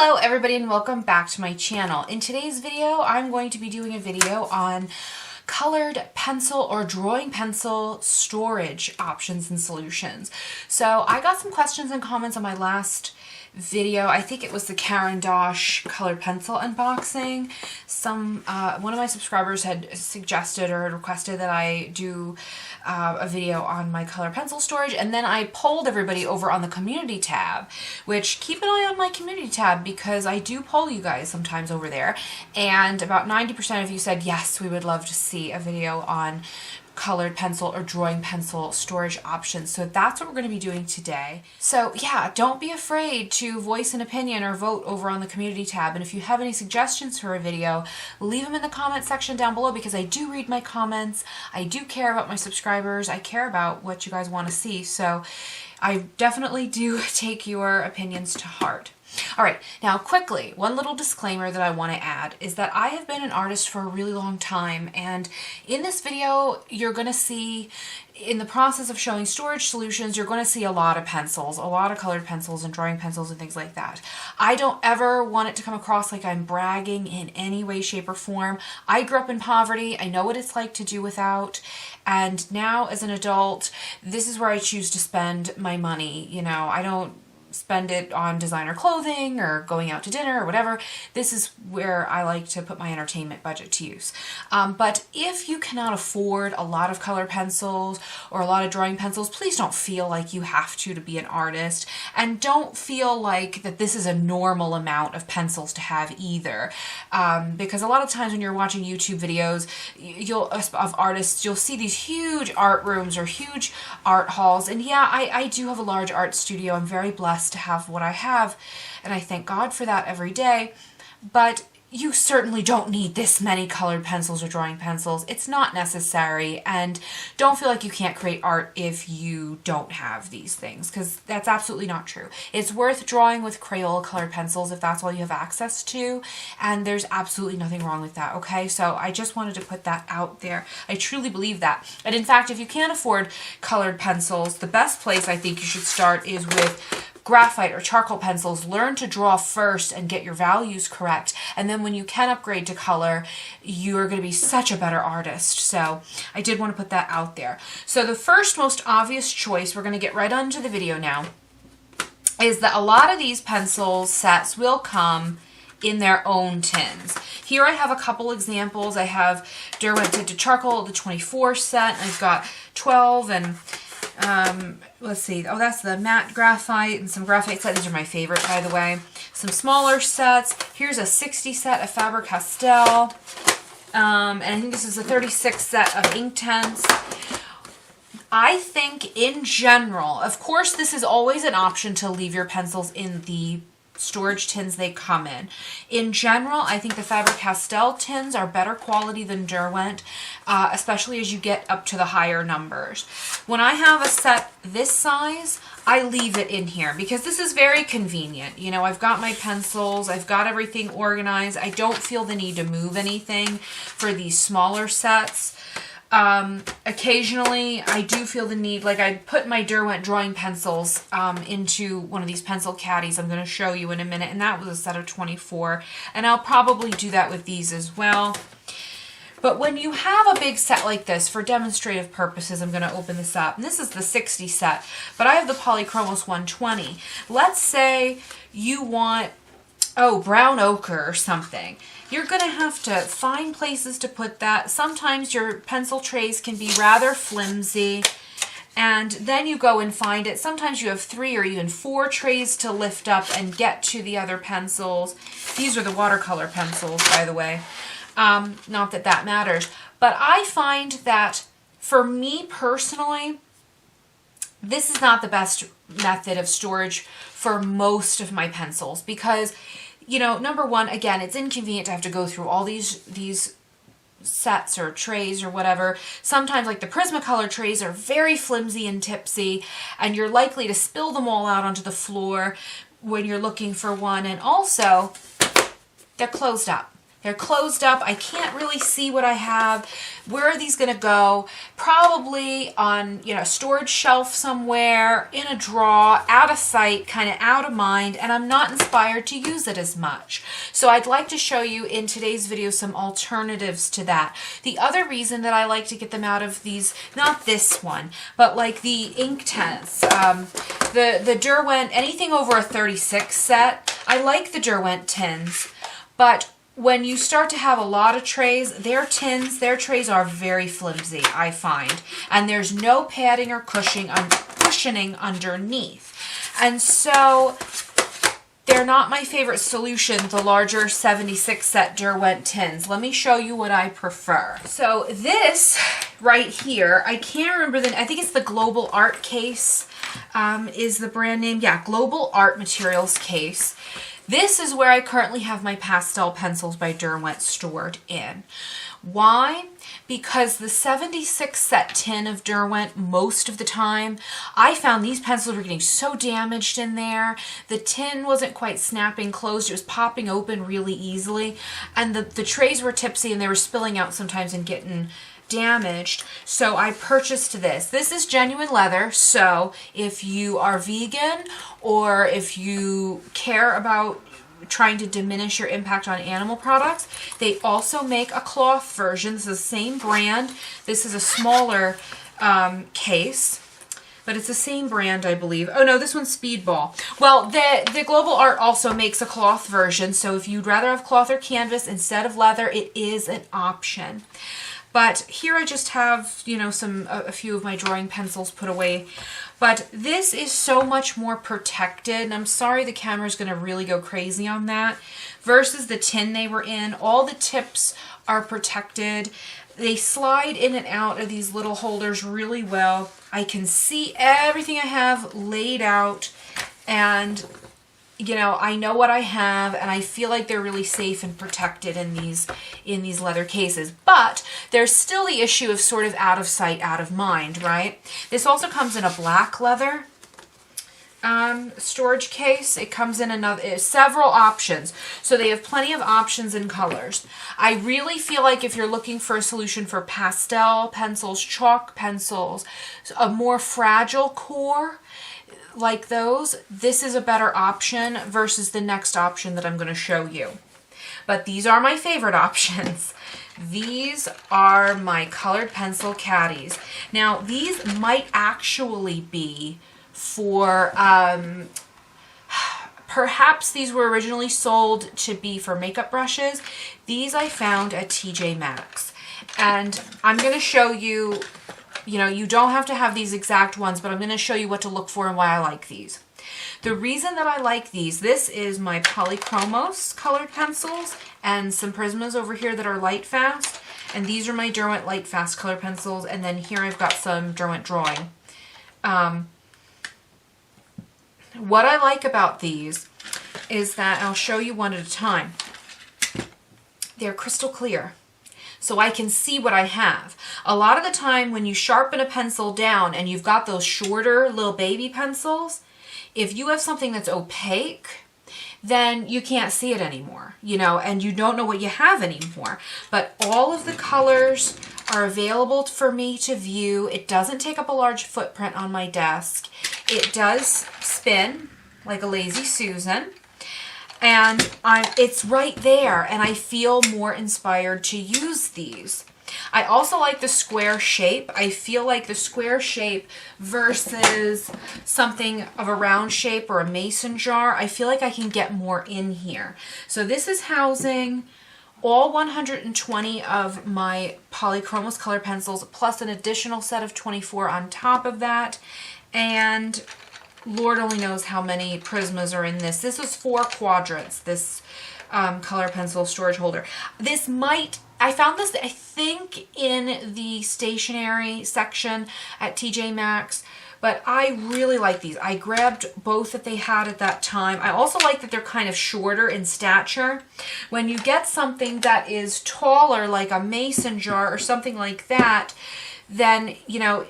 Hello everybody and welcome back to my channel. In today's video, I'm going to be doing a video on colored pencil or drawing pencil storage options and solutions. So I got some questions and comments on my last video. I think it was the Dosh colored pencil unboxing. One of my subscribers had suggested or requested that I do a video on my color pencil storage, and then I polled everybody over on the community tab, which keep an eye on my community tab because I do poll you guys sometimes over there, and about 90% of you said yes, we would love to see a video on colored pencil or drawing pencil storage options. So that's what we're going to be doing today. So yeah, don't be afraid to voice an opinion or vote over on the community tab. And if you have any suggestions for a video, leave them in the comment section down below because I do read my comments. I do care about my subscribers. I care about what you guys want to see. So I definitely do take your opinions to heart. All right, now quickly, one little disclaimer that I want to add is that I have been an artist for a really long time, and in this video, you're going to see, in the process of showing storage solutions, you're going to see a lot of pencils, a lot of colored pencils and drawing pencils and things like that. I don't ever want it to come across like I'm bragging in any way, shape, or form. I grew up in poverty. I know what it's like to do without, and now as an adult, this is where I choose to spend my money. You know, I don't spend it on designer clothing or going out to dinner or whatever. This is where I like to put my entertainment budget to use. But if you cannot afford a lot of color pencils or a lot of drawing pencils, please don't feel like you have to be an artist, and don't feel like that this is a normal amount of pencils to have either. Because a lot of times when you're watching YouTube videos of artists, you'll see these huge art rooms or huge art halls. And yeah, I do have a large art studio. I'm very blessed to have what I have, and I thank God for that every day, but you certainly don't need this many colored pencils or drawing pencils. It's not necessary, and don't feel like you can't create art if you don't have these things, because that's absolutely not true. It's worth drawing with Crayola colored pencils if that's all you have access to, and there's absolutely nothing wrong with that, okay? So I just wanted to put that out there. I truly believe that. And in fact, if you can't afford colored pencils, the best place I think you should start is with graphite or charcoal pencils. Learn to draw first and get your values correct, and then when you can upgrade to color, you're going to be such a better artist. So I did want to put that out there. So the first most obvious choice, we're going to get right onto the video now, is that a lot of these pencil sets will come in their own tins. Here I have a couple examples. I have Derwent Tinted Charcoal, the 24 set. I've got 12 and let's see. Oh, that's the matte graphite and some graphite set. These are my favorite, by the way. Some smaller sets. Here's a 60 set of Pastel. And I think this is a 36 set of Inktense. I think in general, of course, this is always an option to leave your pencils in the storage tins they come in. In general, I think the Faber-Castell tins are better quality than Derwent, especially as you get up to the higher numbers. When I have a set this size, I leave it in here because this is very convenient. You know, I've got my pencils, I've got everything organized. I don't feel the need to move anything for these smaller sets. Occasionally I do feel the need, like I put my Derwent drawing pencils into one of these pencil caddies I'm going to show you in a minute, and that was a set of 24, and I'll probably do that with these as well. But when you have a big set like this, for demonstrative purposes, I'm going to open this up, and this is the 60 set, but I have the Polychromos 120. Let's say you want, brown ochre or something. You're going to have to find places to put that. Sometimes your pencil trays can be rather flimsy, and then you go and find it. Sometimes you have 3 or even 4 trays to lift up and get to the other pencils. These are the watercolor pencils, by the way. Not that that matters. But I find that for me personally, this is not the best method of storage for most of my pencils because, you know, number one, again, it's inconvenient to have to go through all these sets or trays or whatever. Sometimes, like the Prismacolor trays are very flimsy and tipsy, and you're likely to spill them all out onto the floor when you're looking for one. And also, they're closed up. They're closed up. I can't really see what I have. Where are these going to go? Probably on, you know, a storage shelf somewhere, in a drawer, out of sight, kind of out of mind, and I'm not inspired to use it as much. So I'd like to show you in today's video some alternatives to that. The other reason that I like to get them out of these, not this one, but like the Inktense, the Derwent, anything over a 36 set. I like the Derwent tins, but when you start to have a lot of trays, their trays are very flimsy, I find. And there's no padding or cushioning underneath. And so they're not my favorite solution, the larger 76 set Derwent tins. Let me show you what I prefer. So this right here, I can't remember I think it's the Global Art case is the brand name. Yeah, Global Art Materials case. This is where I currently have my pastel pencils by Derwent stored in. Why? Because the 76 set tin of Derwent, most of the time, I found these pencils were getting so damaged in there. The tin wasn't quite snapping closed. It was popping open really easily. And the trays were tipsy and they were spilling out sometimes and getting damaged. So I purchased this. This is genuine leather, so if you are vegan or if you care about trying to diminish your impact on animal products, they also make a cloth version. This is the same brand. This is a smaller case, but it's the same brand, I believe. Oh no, this one's Speedball. Well, the Global Art also makes a cloth version, so if you'd rather have cloth or canvas instead of leather, it is an option. But here I just have, you know, a few of my drawing pencils put away. But this is so much more protected, and I'm sorry the camera's going to really go crazy on that, versus the tin they were in. All the tips are protected. They slide in and out of these little holders really well. I can see everything I have laid out, and you know, I know what I have, and I feel like they're really safe and protected in these leather cases. But there's still the issue of sort of out of sight, out of mind, right? This also comes in a black leather storage case. It comes in several options. So they have plenty of options and colors. I really feel like if you're looking for a solution for pastel pencils, chalk pencils, a more fragile core, like those, this is a better option versus the next option that I'm going to show you. But these are my favorite options. These are my colored pencil caddies. Now, these might actually be for, perhaps these were originally sold to be for makeup brushes. These I found at TJ Maxx. And I'm going to show you, you know, you don't have to have these exact ones, but I'm going to show you what to look for and why I like these. The reason that I like these, this is my Polychromos colored pencils and some Prismas over here that are light fast. And these are my Derwent light fast color pencils. And then here I've got some Derwent drawing. What I like about these is that I'll show you one at a time. They're crystal clear, so I can see what I have. A lot of the time when you sharpen a pencil down and you've got those shorter little baby pencils, if you have something that's opaque, then you can't see it anymore, you know, and you don't know what you have anymore. But all of the colors are available for me to view. It doesn't take up a large footprint on my desk. It does spin like a lazy Susan. And it's right there, and I feel more inspired to use these. I also like the square shape. I feel like the square shape versus something of a round shape or a mason jar, I feel like I can get more in here. So this is housing all 120 of my Polychromos color pencils, plus an additional set of 24 on top of that. And Lord only knows how many Prismas are in this. This is 4 quadrants, this color pencil storage holder. This might, I found this, I think, in the stationery section at TJ Maxx, but I really like these. I grabbed both that they had at that time. I also like that they're kind of shorter in stature. When you get something that is taller, like a mason jar or something like that, then, you know,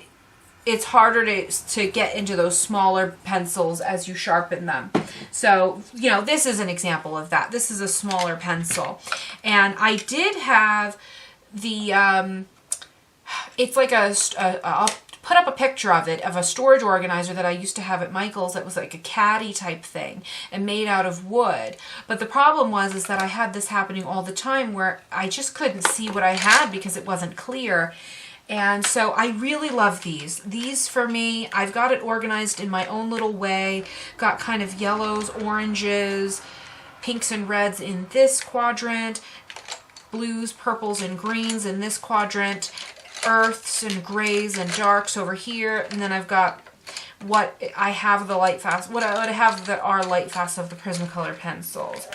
it's harder to get into those smaller pencils as you sharpen them. So, you know, this is an example of that. This is a smaller pencil. And I did have the, it's like I'll put up a picture of it, of a storage organizer that I used to have at Michael's that was like a Caddy type thing and made out of wood. But the problem is that I had this happening all the time where I just couldn't see what I had because it wasn't clear. And so I really love these. These for me, I've got it organized in my own little way. Got kind of yellows, oranges, pinks and reds in this quadrant, blues, purples, and greens in this quadrant, earths and grays and darks over here, and then I've got what I have the light fast, what I have that are light fast of the Prismacolor pencils.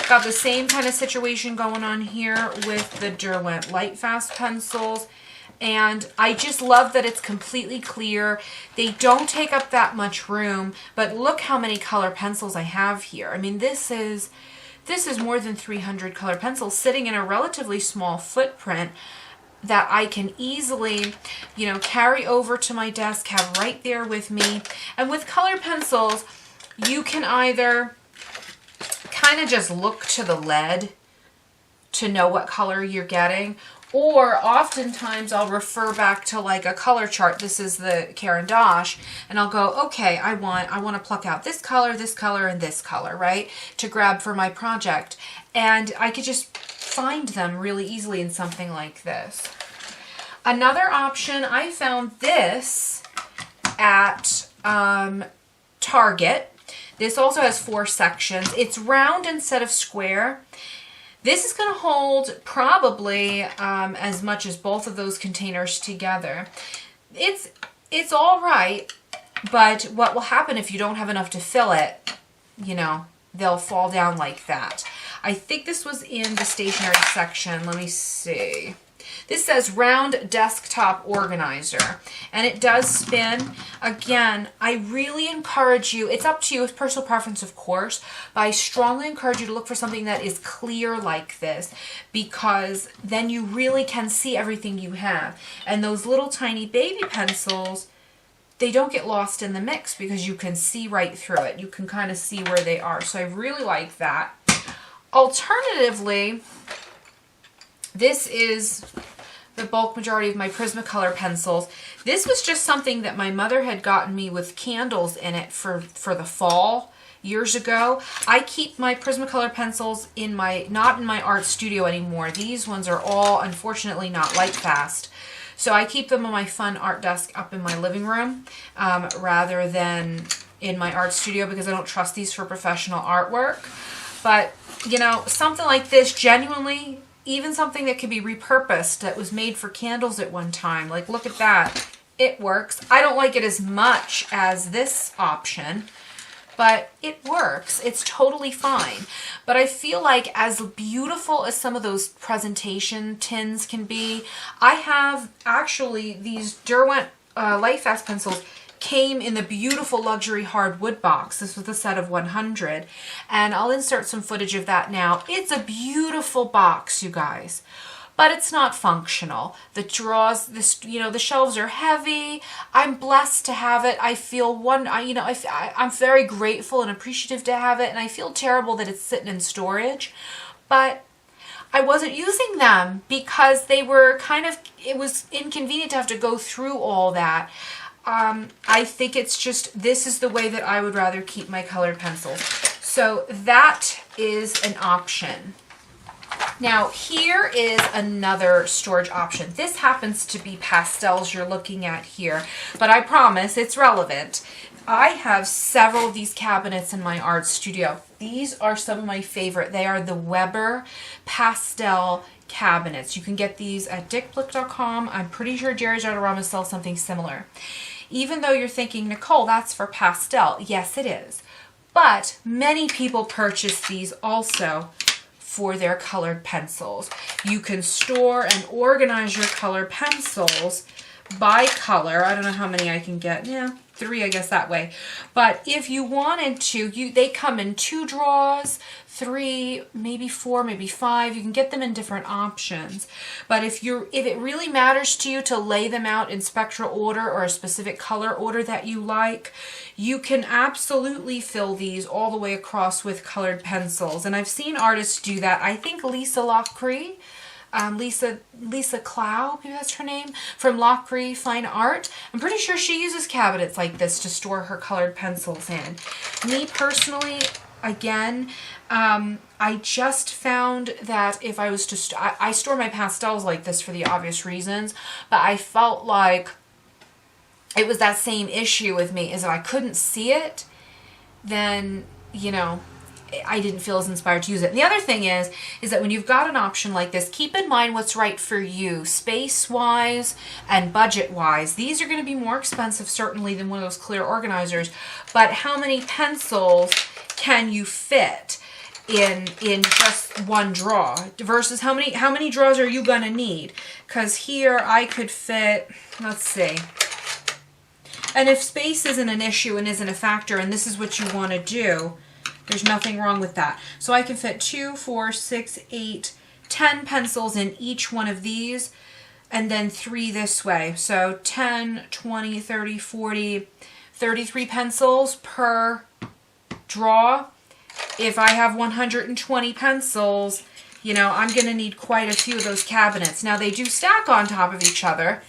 Got the same kind of situation going on here with the Derwent light fast pencils. And I just love that it's completely clear. They don't take up that much room, but look how many color pencils I have here. I mean, this is more than 300 color pencils sitting in a relatively small footprint that I can easily, you know, carry over to my desk, have right there with me. And with colored pencils, you can either kind of just look to the lead to know what color you're getting, or oftentimes I'll refer back to like a color chart. This is the Karen Dosh, and I'll go, okay, I want to pluck out this color, and this color, right, to grab for my project. And I could just find them really easily in something like this. Another option, I found this at Target. This also has 4 sections. It's round instead of square. This is going to hold probably as much as both of those containers together. It's all right, but what will happen if you don't have enough to fill it, you know, they'll fall down like that. I think this was in the stationery section. Let me see. This says round desktop organizer, and it does spin. Again, I really encourage you, it's up to you, it's personal preference of course, but I strongly encourage you to look for something that is clear like this, because then you really can see everything you have. And those little tiny baby pencils, they don't get lost in the mix because you can see right through it. You can kind of see where they are. So I really like that. Alternatively, this is the bulk majority of my Prismacolor pencils. This was just something that my mother had gotten me with candles in it for the fall years ago. I keep my Prismacolor pencils in not in my art studio anymore. These ones are all unfortunately not light fast. So I keep them on my fun art desk up in my living room rather than in my art studio because I don't trust these for professional artwork. But, you know, something like this, genuinely, even something that could be repurposed, that was made for candles at one time. Like, look at that. It works. I don't like it as much as this option, but it works. It's totally fine. But I feel like as beautiful as some of those presentation tins can be, I have actually these Derwent Light Fast pencils came in the beautiful luxury hardwood box. This was a set of 100, and I'll insert some footage of that now. It's a beautiful box, you guys, but it's not functional. The drawers, the shelves are heavy. I'm blessed to have it. I feel I'm very grateful and appreciative to have it, and I feel terrible that it's sitting in storage, but I wasn't using them because they were it was inconvenient to have to go through all that. I think it's just, this is the way that I would rather keep my colored pencils. So that is an option. Now here is another storage option. This happens to be pastels you're looking at here, but I promise it's relevant. I have several of these cabinets in my art studio. These are some of my favorite. They are the Weber pastel cabinets. You can get these at dickblick.com. I'm pretty sure Jerry's Artorama sells something similar. Even though you're thinking, Nicole, that's for pastel. Yes, it is. But many people purchase these also for their colored pencils. You can store and organize your colored pencils by color. I don't know how many I can get. Yeah, 3, I guess, that way. But if you wanted to, they come in 2 draws, 3, maybe 4, maybe 5. You can get them in different options. But if it really matters to you to lay them out in spectral order or a specific color order that you like, you can absolutely fill these all the way across with colored pencils. And I've seen artists do that. I think Lisa Lockery, Lisa Clow, maybe that's her name, from Lockery Fine Art. I'm pretty sure she uses cabinets like this to store her colored pencils in. Me personally, again, I just found that if I was to, I store my pastels like this for the obvious reasons, but I felt like it was that same issue with me, is if I couldn't see it, then, you know, I didn't feel as inspired to use it. And the other thing is that when you've got an option like this, keep in mind what's right for you, space-wise and budget-wise. These are going to be more expensive, certainly, than one of those clear organizers. But how many pencils can you fit in just one draw versus how many draws are you going to need? Because here I could fit, let's see. And if space isn't an issue and isn't a factor, and this is what you want to do, there's nothing wrong with that. So I can fit 2, 4, 6, 8, 10 pencils in each one of these, and then 3 this way. So 10, 20, 30, 40, 33 pencils per draw. If I have 120 pencils, you know, I'm going to need quite a few of those cabinets. Now, they do stack on top of each other,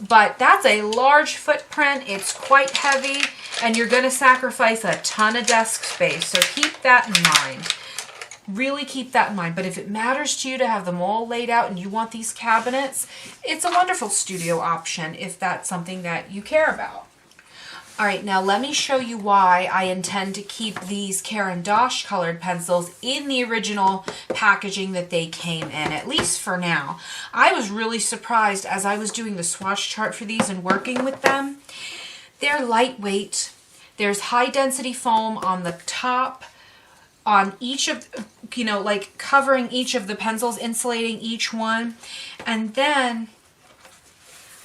but that's a large footprint. It's quite heavy, and you're going to sacrifice a ton of desk space. So keep that in mind. Really keep that in mind. But if it matters to you to have them all laid out and you want these cabinets, it's a wonderful studio option if that's something that you care about. All right, now let me show you why I intend to keep these Karen Dosh colored pencils in the original packaging that they came in, at least for now. I was really surprised as I was doing the swatch chart for these and working with them. They're lightweight. There's high density foam on the top, on each of, you know, like covering each of the pencils, insulating each one. And then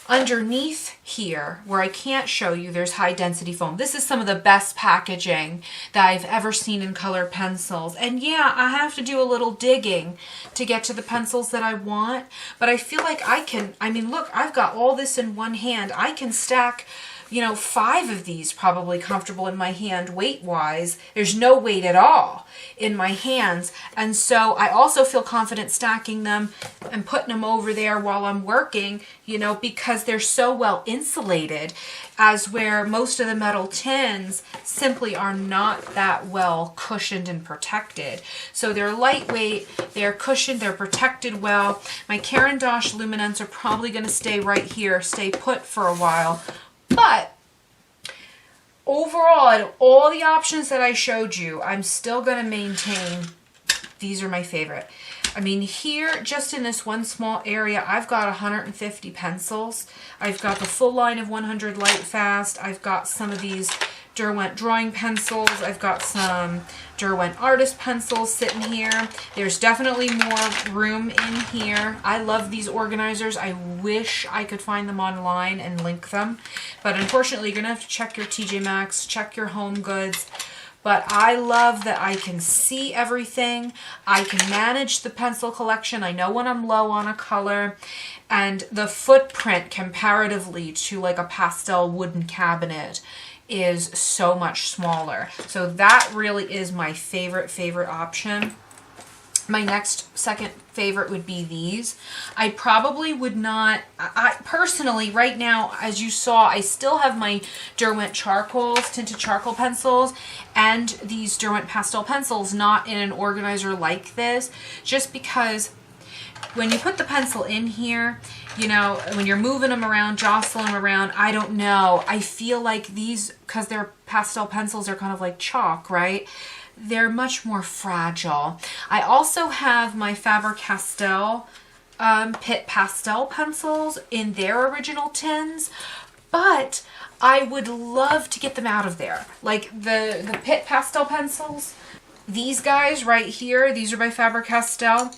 underneath here, where I can't show you, there's high density foam. This is some of the best packaging that I've ever seen in colored pencils. And yeah, I have to do a little digging to get to the pencils that I want, but I feel like I can, I mean, look, I've got all this in one hand. I can stack, you know, 5 of these probably comfortable in my hand weight-wise. There's no weight at all in my hands. And so I also feel confident stacking them and putting them over there while I'm working, you know, because they're so well insulated, as where most of the metal tins simply are not that well cushioned and protected. So they're lightweight, they're cushioned, they're protected well. My Karen Dosh Luminance are probably going to stay right here, stay put for a while. But overall, out of all the options that I showed you, I'm still going to maintain these are my favorite. I mean, here, just in this one small area, I've got 150 pencils. I've got the full line of 100 Lightfast. I've got some of these Derwent drawing pencils. I've got some Derwent artist pencils sitting here. There's definitely more room in here. I love these organizers. I wish I could find them online and link them. But unfortunately, you're going to have to check your TJ Maxx, check your Home Goods. But I love that I can see everything. I can manage the pencil collection. I know when I'm low on a color. And the footprint comparatively to like a pastel wooden cabinet is so much smaller. So that really is my favorite option. My next second favorite would be these. I probably would not, I personally right now, as you saw, I still have my Derwent charcoals, tinted charcoal pencils, and these Derwent pastel pencils not in an organizer like this, just because when you put the pencil in here, you know, when you're moving them around, jostling them around, I don't know. I feel like these, because they're pastel pencils, are kind of like chalk, right? They're much more fragile. I also have my Faber-Castell Pitt Pastel pencils in their original tins, but I would love to get them out of there. Like the Pitt Pastel pencils, these guys right here, these are by Faber-Castell.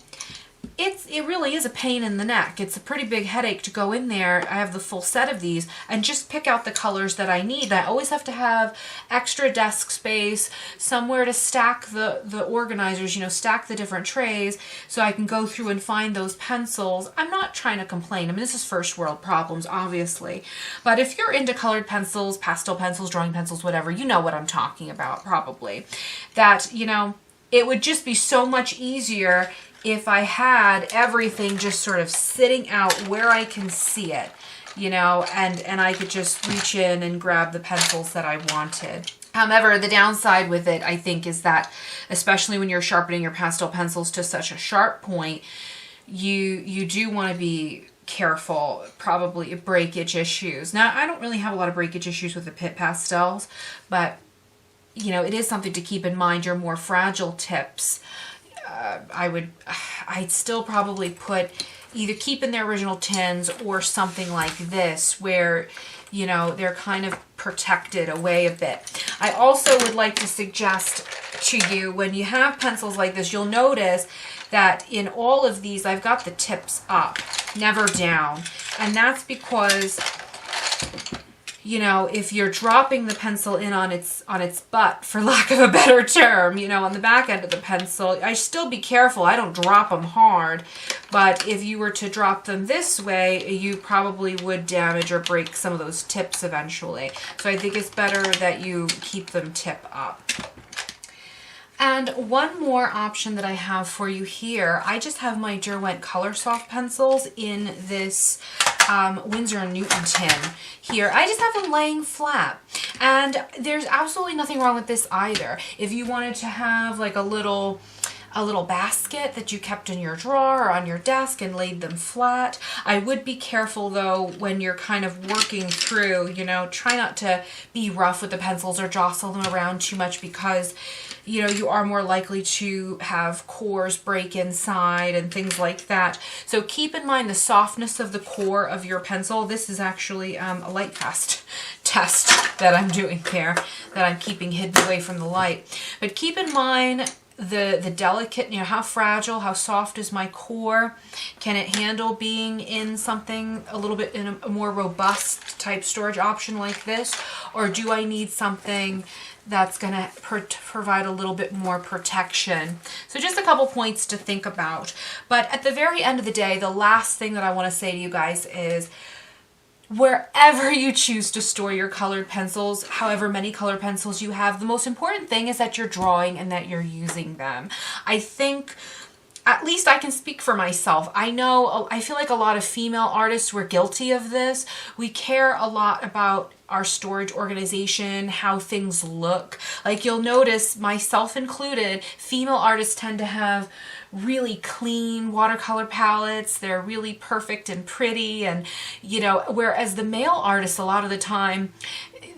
it really is a pain in the neck. It's a pretty big headache to go in there. I have the full set of these and just pick out the colors that I need. I always have to have extra desk space, somewhere to stack the organizers, you know, stack the different trays so I can go through and find those pencils. I'm not trying to complain. I mean, this is first world problems, obviously. But if you're into colored pencils, pastel pencils, drawing pencils, whatever, you know what I'm talking about probably. That, you know, it would just be so much easier if I had everything just sort of sitting out where I can see it, you know, and I could just reach in and grab the pencils that I wanted. However, the downside with it, I think, is that especially when you're sharpening your pastel pencils to such a sharp point, you do want to be careful, probably breakage issues. Now, I don't really have a lot of breakage issues with the Pitt pastels, but, you know, it is something to keep in mind. Your more fragile tips, I'd still probably put either keep in their original tins or something like this where, you know, they're kind of protected away a bit. I also would like to suggest to you, when you have pencils like this, you'll notice that in all of these, I've got the tips up, never down. And that's because, you know, if you're dropping the pencil in on its butt, for lack of a better term, you know, on the back end of the pencil, I still be careful. I don't drop them hard, but if you were to drop them this way, you probably would damage or break some of those tips eventually. So I think it's better that you keep them tip up. And one more option that I have for you here, I just have my Derwent Color Soft pencils in this Winsor & Newton tin here. I just have them laying flat. And there's absolutely nothing wrong with this either. If you wanted to have like a little basket that you kept in your drawer or on your desk and laid them flat. I would be careful though when you're kind of working through, you know, try not to be rough with the pencils or jostle them around too much because, you know, you are more likely to have cores break inside and things like that. So keep in mind the softness of the core of your pencil. This is actually a light test that I'm doing here, that I'm keeping hidden away from the light. But keep in mind the delicate, you know, how fragile, how soft is my core? Can it handle being in something a little bit in a more robust type storage option like this? Or do I need something that's going to provide a little bit more protection? So just a couple points to think about. But at the very end of the day, the last thing that I want to say to you guys is, wherever you choose to store your colored pencils, however many colored pencils you have, the most important thing is that you're drawing and that you're using them. I think, at least I can speak for myself. I know, I feel like a lot of female artists were guilty of this. We care a lot about our storage organization, how things look. Like you'll notice, myself included, female artists tend to have really clean watercolor palettes. They're really perfect and pretty, and you know, whereas the male artists a lot of the time,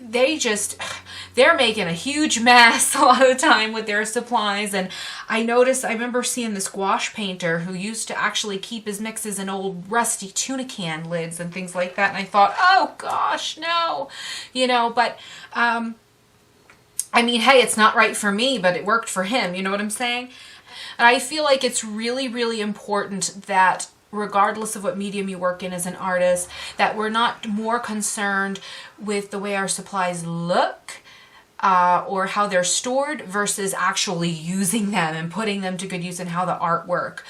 they're making a huge mess a lot of the time with their supplies. And I remember seeing this gouache painter who used to actually keep his mixes in old rusty tuna can lids and things like that, and I thought, oh gosh, no, you know. But I mean, hey, it's not right for me, but it worked for him, you know what I'm saying? And I feel like it's really, really important that regardless of what medium you work in as an artist, that we're not more concerned with the way our supplies look or how they're stored versus actually using them and putting them to good use and how the artwork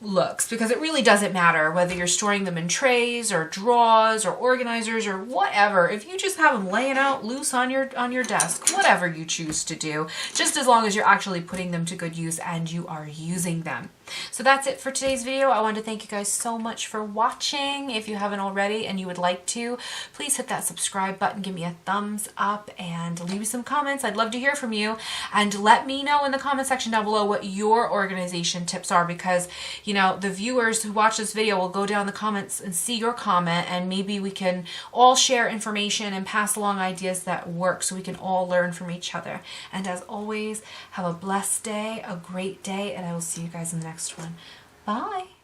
looks, because it really doesn't matter whether you're storing them in trays or drawers or organizers or whatever. If you just have them laying out loose on your desk, whatever you choose to do, just as long as you're actually putting them to good use and you are using them. So that's it for today's video. I want to thank you guys so much for watching. If you haven't already and you would like to, please hit that subscribe button, give me a thumbs up, and leave me some comments. I'd love to hear from you, and let me know in the comment section down below what your organization tips are, because you know, the viewers who watch this video will go down the comments and see your comment, and maybe we can all share information and pass along ideas that work so we can all learn from each other. And as always, have a blessed day, a great day, and I will see you guys in the next one. Bye.